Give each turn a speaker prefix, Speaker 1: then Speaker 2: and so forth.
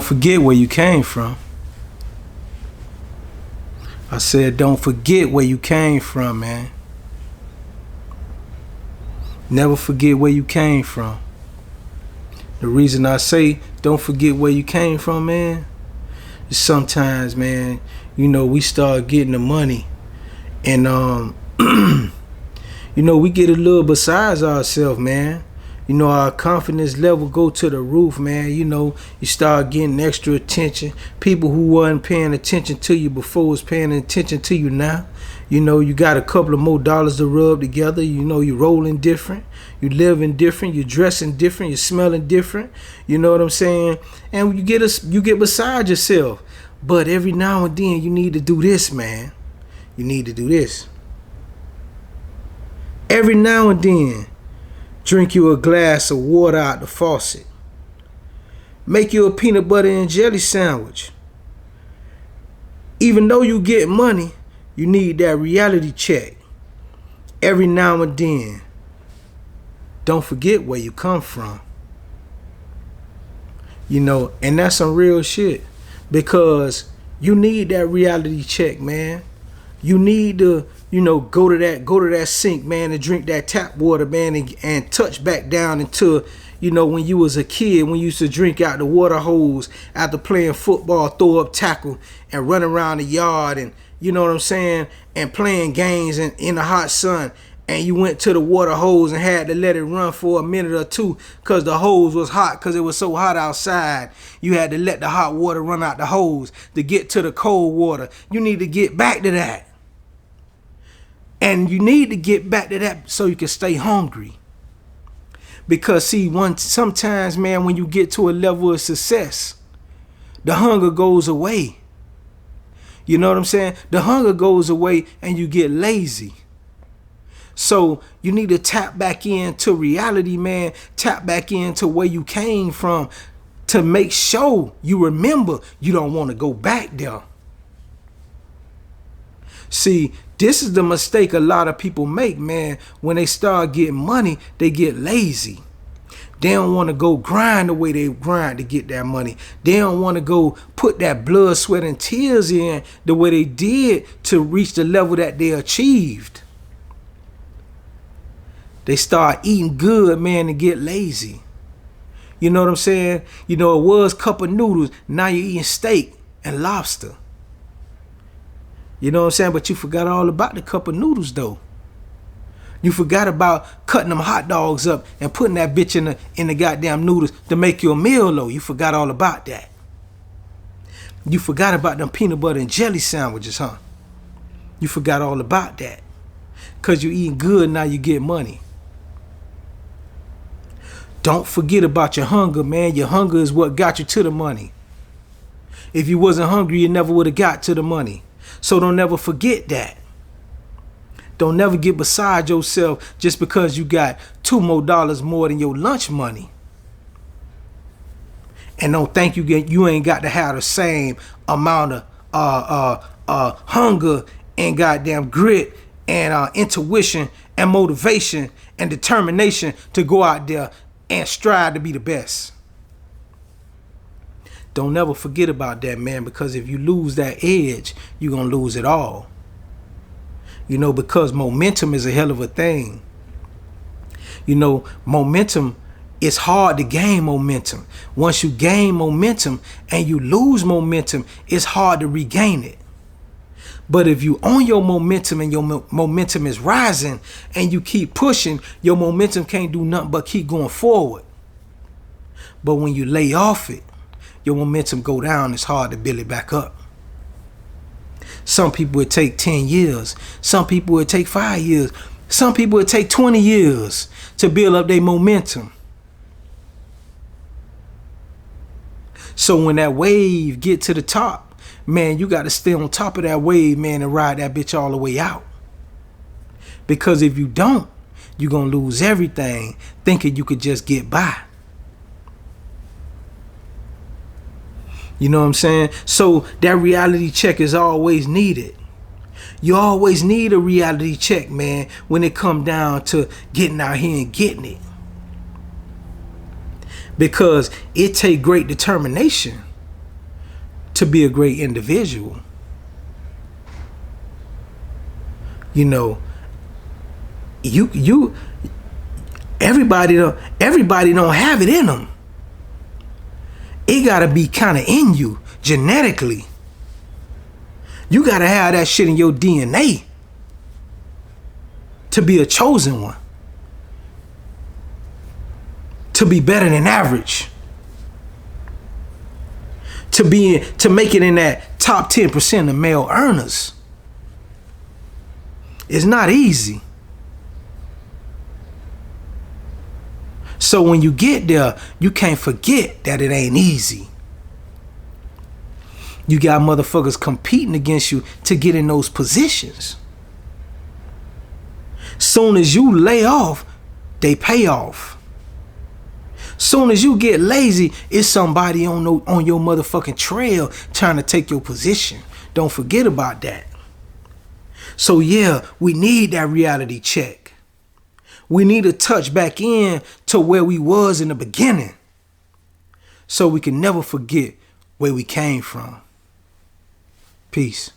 Speaker 1: Don't forget where you came from. I said, don't forget where you came from, man. Never forget where you came from. The reason I say don't forget where you came from, man, is sometimes, man, you know, we start getting the money and you know, we get a little besides ourselves, man. You know, our confidence level go to the roof, man. You know, you start getting extra attention. People who wasn't paying attention to you before was paying attention to you now. You know, you got a couple of more dollars to rub together. You know, you're rolling different. You living different. You're dressing different. You're smelling different. You know what I'm saying? And you get beside yourself. But every now and then you need to do this, man. You need to do this. Every now and then, drink you a glass of water out the faucet. Make you a peanut butter and jelly sandwich. Even though you get money, you need that reality check. Every now and then, don't forget where you come from. You know, and that's some real shit. Because you need that reality check, man. You need to, you know, go to that sink, man, and drink that tap water, man, and touch back down into, you know, when you was a kid, when you used to drink out the water hose after playing football, throw up tackle, and run around the yard, and you know what I'm saying, and playing games in the hot sun, and you went to the water hose and had to let it run for a minute or two because the hose was hot, because it was so hot outside. You had to let the hot water run out the hose to get to the cold water. You need to get back to that. And you need to get back to that so you can stay hungry. Because see, sometimes, man, when you get to a level of success, the hunger goes away. You know what I'm saying? The hunger goes away and you get lazy. So you need to tap back into reality, man. Tap back into where you came from to make sure you remember you don't want to go back there. See, this is the mistake a lot of people make, man. When they start getting money, they get lazy. They don't want to go grind the way they grind to get that money. They don't want to go put that blood, sweat, and tears in the way they did to reach the level that they achieved. They start eating good, man, and get lazy. You know what I'm saying? You know, it was cup of noodles. Now you're eating steak and lobster. You know what I'm saying? But you forgot all about the cup of noodles, though. You forgot about cutting them hot dogs up and putting that bitch in the goddamn noodles to make you a meal, though. You forgot all about that. You forgot about them peanut butter and jelly sandwiches, huh? You forgot all about that. Because you eating good, now you get money. Don't forget about your hunger, man. Your hunger is what got you to the money. If you wasn't hungry, you never would have got to the money. So don't never forget that. Don't never get beside yourself just because you got $2 more than your lunch money. And don't think you ain't got to have the same amount of hunger and goddamn grit and intuition and motivation and determination to go out there and strive to be the best. Don't never forget about that, man, because if you lose that edge, you're going to lose it all. You know, because momentum is a hell of a thing. You know, momentum, it's hard to gain momentum. Once you gain momentum and you lose momentum, it's hard to regain it. But if you own your momentum and your momentum is rising and you keep pushing, your momentum can't do nothing but keep going forward. But when you lay off it, your momentum go down, it's hard to build it back up. Some people would take 10 years. Some people would take 5 years. Some people would take 20 years to build up their momentum. So when that wave get to the top, man, you got to stay on top of that wave, man, and ride that bitch all the way out. Because if you don't, you're going to lose everything thinking you could just get by. You know what I'm saying? So that reality check is always needed. You always need a reality check, man, when it come down to getting out here and getting it. Because it take great determination. to be a great individual. You know, everybody don't have it in them. It gotta be kind of in you genetically. You gotta have that shit in your DNA to be a chosen one, to be better than average, to make it in that top 10% of male earners. It's not easy. So when you get there, you can't forget that it ain't easy. You got motherfuckers competing against you to get in those positions. Soon as you lay off, they pay off. Soon as you get lazy, it's somebody on your motherfucking trail trying to take your position. Don't forget about that. So yeah, we need that reality check. We need to touch back in to where we was in the beginning, so we can never forget where we came from. Peace.